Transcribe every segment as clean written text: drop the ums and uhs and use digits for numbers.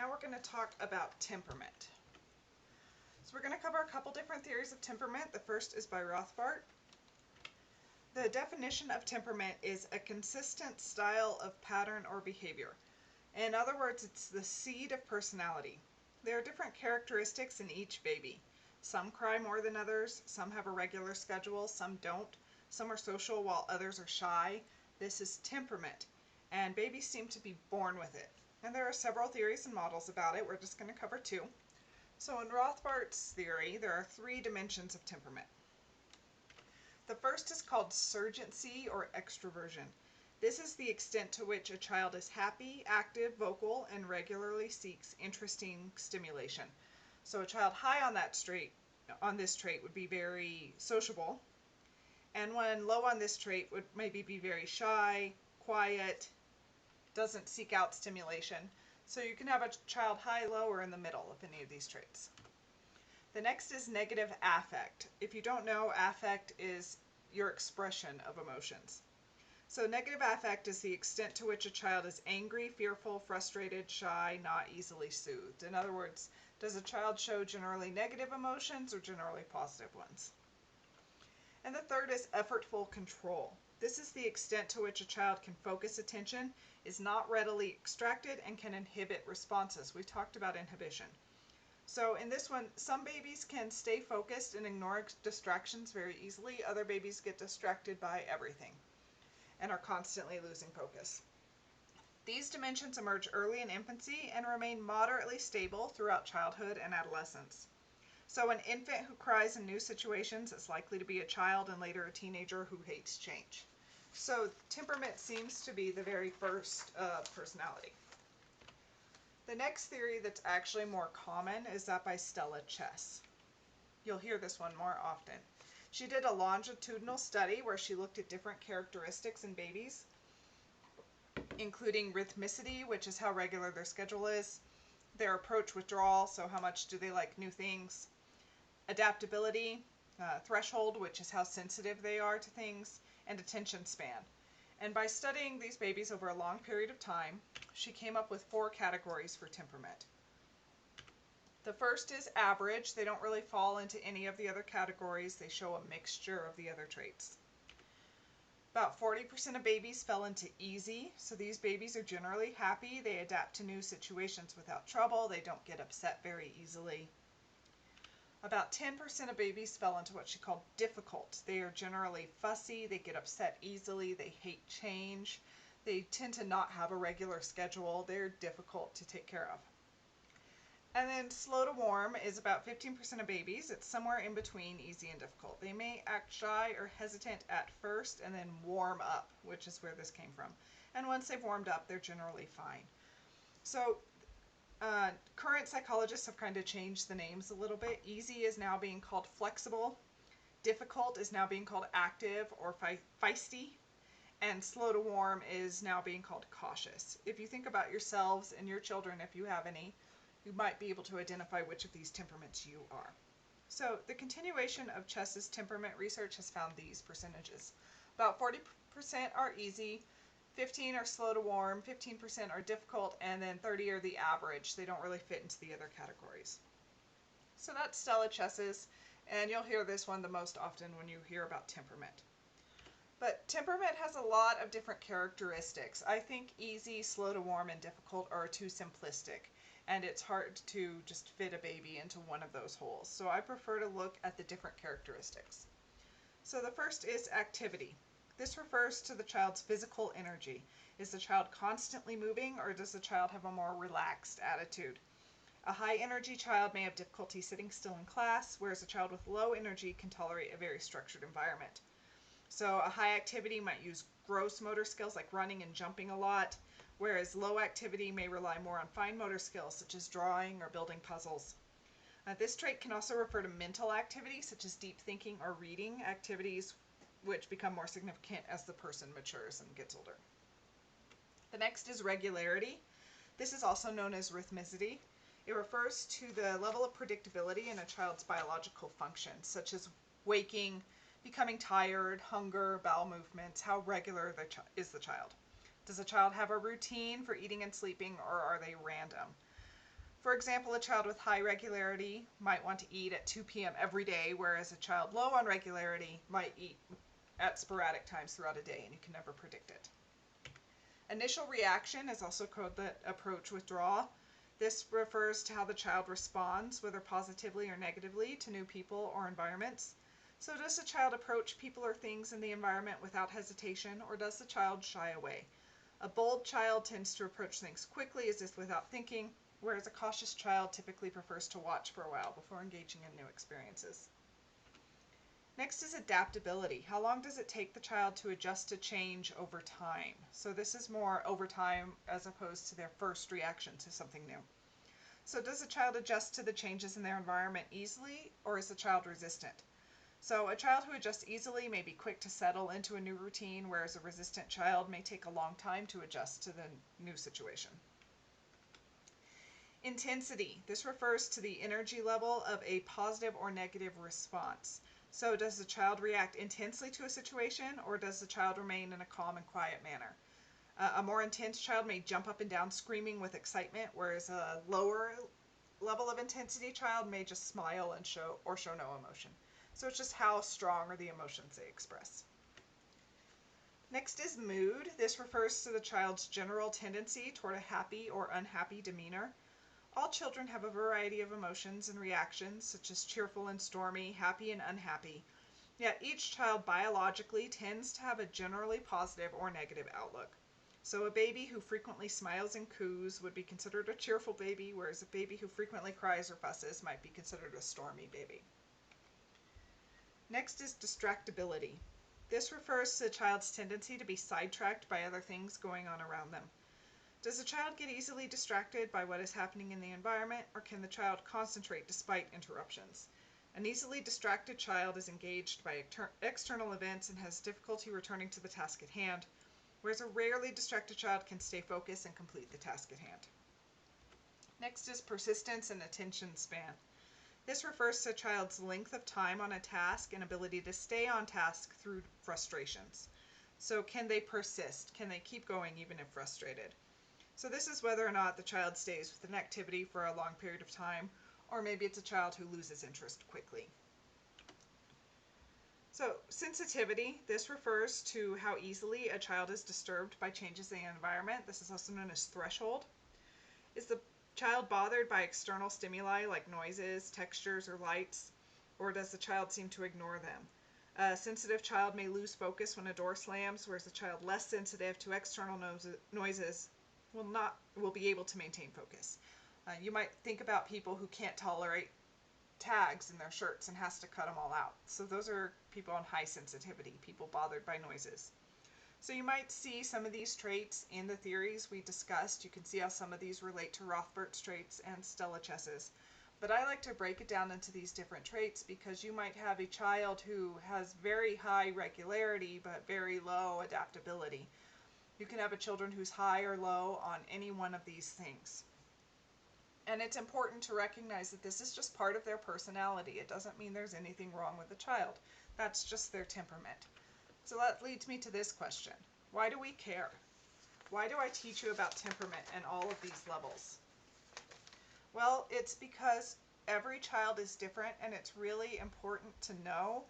Now we're going to talk about temperament. So we're going to cover a couple different theories of temperament. The first is by Rothbard. The definition of temperament is a consistent style of pattern or behavior. In other words, it's the seed of personality. There are different characteristics in each baby. Some cry more than others, some have a regular schedule, some don't. Some are social while others are shy. This is temperament, and babies seem to be born with it. And there are several theories and models about it. We're just going to cover two. So in Rothbard's theory, there are three dimensions of temperament. The first is called surgency or extroversion. This is the extent to which a child is happy, active, vocal, and regularly seeks interesting stimulation. So a child high on this trait would be very sociable, and one low on this trait would maybe be very shy, quiet, doesn't seek out stimulation. So you can have a child high, low, or in the middle of any of these traits. The next is negative affect. If you don't know, affect is your expression of emotions. So negative affect is the extent to which a child is angry, fearful, frustrated, shy, not easily soothed. In other words, does a child show generally negative emotions or generally positive ones? And the third is effortful control. This is the extent to which a child can focus attention, is not readily extracted, and can inhibit responses. We talked about inhibition. So in this one, some babies can stay focused and ignore distractions very easily. Other babies get distracted by everything and are constantly losing focus. These dimensions emerge early in infancy and remain moderately stable throughout childhood and adolescence. So an infant who cries in new situations is likely to be a child and later a teenager who hates change. So temperament seems to be the very first personality. The next theory that's actually more common is that by Stella Chess. You'll hear this one more often. She did a longitudinal study where she looked at different characteristics in babies, including rhythmicity, which is how regular their schedule is, their approach withdrawal, so how much do they like new things, adaptability, threshold, which is how sensitive they are to things, and attention span. And by studying these babies over a long period of time, she came up with 4 categories for temperament. The first is average. They don't really fall into any of the other categories. They show a mixture of the other traits. About 40% of babies fell into easy. So these babies are generally happy. They adapt to new situations without trouble. They don't get upset very easily. About 10% of babies fell into what she called difficult. They are generally fussy. They get upset easily. They hate change. They tend to not have a regular schedule. They're difficult to take care of. And then slow to warm is about 15% of babies. It's somewhere in between easy and difficult. They may act shy or hesitant at first and then warm up, which is where this came from. And once they've warmed up, they're generally fine. So current psychologists have kind of changed the names a little bit. Easy is now being called flexible. Difficult is now being called active or feisty. And slow to warm is now being called cautious. If you think about yourselves and your children, if you have any, you might be able to identify which of these temperaments you are. So the continuation of Chess's temperament research has found these percentages. About 40% are easy, 15 are slow to warm, 15% are difficult, and then 30 are the average. They don't really fit into the other categories. So that's Stella Chess's, and you'll hear this one the most often when you hear about temperament. But temperament has a lot of different characteristics. I think easy, slow to warm, and difficult are too simplistic, and it's hard to just fit a baby into one of those holes. So I prefer to look at the different characteristics. So the first is activity. This refers to the child's physical energy. Is the child constantly moving, or does the child have a more relaxed attitude? A high energy child may have difficulty sitting still in class, whereas a child with low energy can tolerate a very structured environment. So a high activity might use gross motor skills like running and jumping a lot, whereas low activity may rely more on fine motor skills such as drawing or building puzzles. This trait can also refer to mental activity such as deep thinking or reading, activities which become more significant as the person matures and gets older. The next is regularity. This is also known as rhythmicity. It refers to the level of predictability in a child's biological functions, such as waking, becoming tired, hunger, bowel movements. How regular is the child? Does the child have a routine for eating and sleeping, or are they random? For example, a child with high regularity might want to eat at 2 p.m. every day, whereas a child low on regularity might eat at sporadic times throughout a day, and you can never predict it. Initial reaction is also called the approach withdrawal. This refers to how the child responds, whether positively or negatively, to new people or environments. So does the child approach people or things in the environment without hesitation, or does the child shy away? A bold child tends to approach things quickly, as if without thinking, whereas a cautious child typically prefers to watch for a while before engaging in new experiences. Next is adaptability. How long does it take the child to adjust to change over time? So this is more over time as opposed to their first reaction to something new. So does the child adjust to the changes in their environment easily, or is the child resistant? So a child who adjusts easily may be quick to settle into a new routine, whereas a resistant child may take a long time to adjust to the new situation. Intensity. This refers to the energy level of a positive or negative response. So does the child react intensely to a situation, or does the child remain in a calm and quiet manner? A more intense child may jump up and down screaming with excitement, whereas a lower level of intensity child may just smile and show no emotion. So it's just how strong are the emotions they express. Next is mood. This refers to the child's general tendency toward a happy or unhappy demeanor. All children have a variety of emotions and reactions, such as cheerful and stormy, happy and unhappy. Yet each child biologically tends to have a generally positive or negative outlook. So a baby who frequently smiles and coos would be considered a cheerful baby, whereas a baby who frequently cries or fusses might be considered a stormy baby. Next is distractibility. This refers to the child's tendency to be sidetracked by other things going on around them. Does the child get easily distracted by what is happening in the environment, or can the child concentrate despite interruptions? An easily distracted child is engaged by external events and has difficulty returning to the task at hand, whereas a rarely distracted child can stay focused and complete the task at hand. Next is persistence and attention span. This refers to a child's length of time on a task and ability to stay on task through frustrations. So can they persist? Can they keep going even if frustrated? So this is whether or not the child stays with an activity for a long period of time, or maybe it's a child who loses interest quickly. So sensitivity, this refers to how easily a child is disturbed by changes in the environment. This is also known as threshold. Is the child bothered by external stimuli like noises, textures, or lights, or does the child seem to ignore them? A sensitive child may lose focus when a door slams, whereas a child less sensitive to external noises will be able to maintain focus. You might think about people who can't tolerate tags in their shirts and has to cut them all out. So those are people on high sensitivity, people bothered by noises. So you might see some of these traits in the theories we discussed. You can see how some of these relate to Rothbert's traits and Stelliches's. But I like to break it down into these different traits because you might have a child who has very high regularity but very low adaptability. You can have a children who's high or low on any one of these things. And it's important to recognize that this is just part of their personality. It doesn't mean there's anything wrong with the child. That's just their temperament. So that leads me to this question. Why do we care? Why do I teach you about temperament and all of these levels? Well, it's because every child is different, and it's really important to know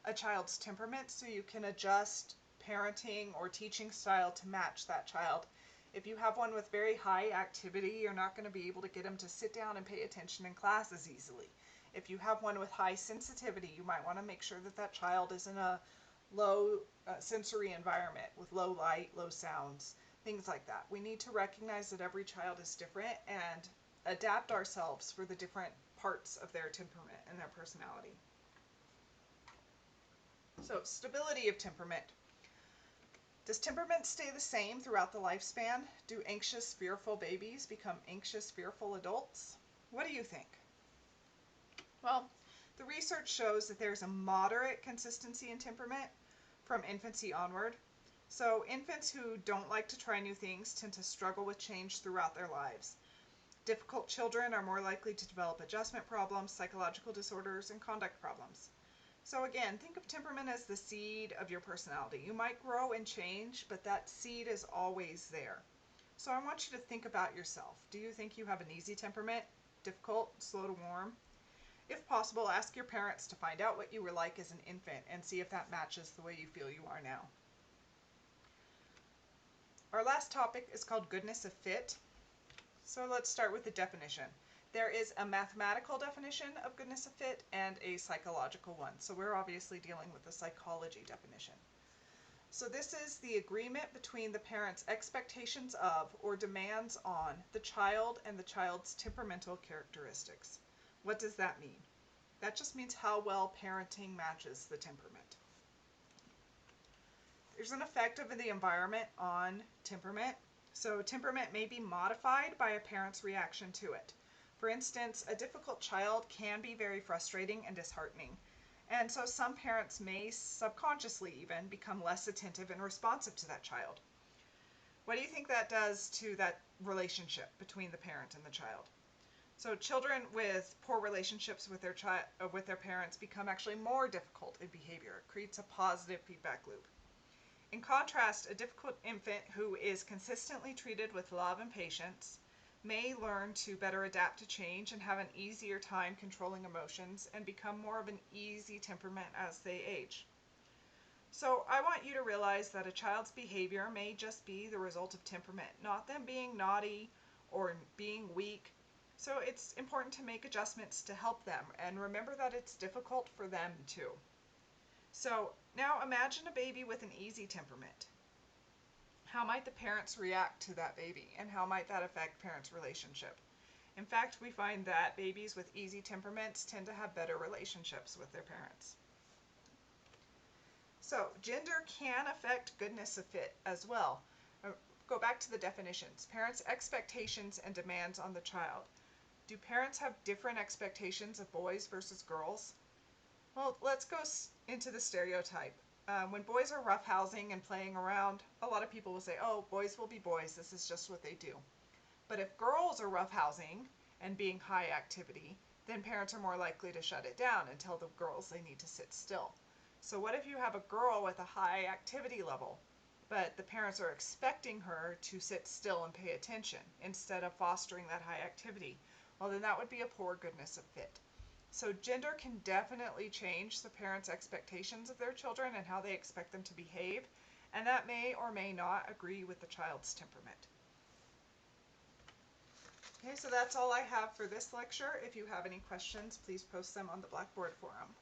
a child's temperament so you can adjust parenting or teaching style to match that child. If you have one with very high activity, you're not going to be able to get them to sit down and pay attention in class as easily. If you have one with high sensitivity, you might want to make sure that that child is in a low sensory environment with low light, low sounds, things like that. We need to recognize that every child is different and adapt ourselves for the different parts of their temperament and their personality. So, stability of temperament. Does temperament stay the same throughout the lifespan? Do anxious, fearful babies become anxious, fearful adults? What do you think? Well, the research shows that there's a moderate consistency in temperament from infancy onward. So infants who don't like to try new things tend to struggle with change throughout their lives. Difficult children are more likely to develop adjustment problems, psychological disorders, and conduct problems. So again, think of temperament as the seed of your personality. You might grow and change, but that seed is always there. So I want you to think about yourself. Do you think you have an easy temperament, difficult, slow to warm? If possible, ask your parents to find out what you were like as an infant and see if that matches the way you feel you are now. Our last topic is called goodness of fit. So let's start with the definition. There is a mathematical definition of goodness of fit and a psychological one. So we're obviously dealing with the psychology definition. So this is the agreement between the parent's expectations of or demands on the child and the child's temperamental characteristics. What does that mean? That just means how well parenting matches the temperament. There's an effect of the environment on temperament. So temperament may be modified by a parent's reaction to it. For instance, a difficult child can be very frustrating and disheartening. And so some parents may subconsciously even become less attentive and responsive to that child. What do you think that does to that relationship between the parent and the child? So children with poor relationships with their parents become actually more difficult in behavior. It creates a positive feedback loop. In contrast, a difficult infant who is consistently treated with love and patience may learn to better adapt to change and have an easier time controlling emotions and become more of an easy temperament as they age. So I want you to realize that a child's behavior may just be the result of temperament, not them being naughty or being weak. So it's important to make adjustments to help them, and remember that it's difficult for them too. So now imagine a baby with an easy temperament. How might the parents react to that baby, and how might that affect parents' relationship? In fact, we find that babies with easy temperaments tend to have better relationships with their parents. So gender can affect goodness of fit as well. Go back to the definitions. Parents' expectations and demands on the child. Do parents have different expectations of boys versus girls? Well, let's go into the stereotype. When boys are roughhousing and playing around, a lot of people will say, oh, boys will be boys, this is just what they do. But if girls are roughhousing and being high activity, then parents are more likely to shut it down and tell the girls they need to sit still. So what if you have a girl with a high activity level, but the parents are expecting her to sit still and pay attention instead of fostering that high activity? Well, then that would be a poor goodness of fit. So gender can definitely change the parents' expectations of their children and how they expect them to behave, and that may or may not agree with the child's temperament. Okay, so that's all I have for this lecture. If you have any questions, please post them on the Blackboard forum.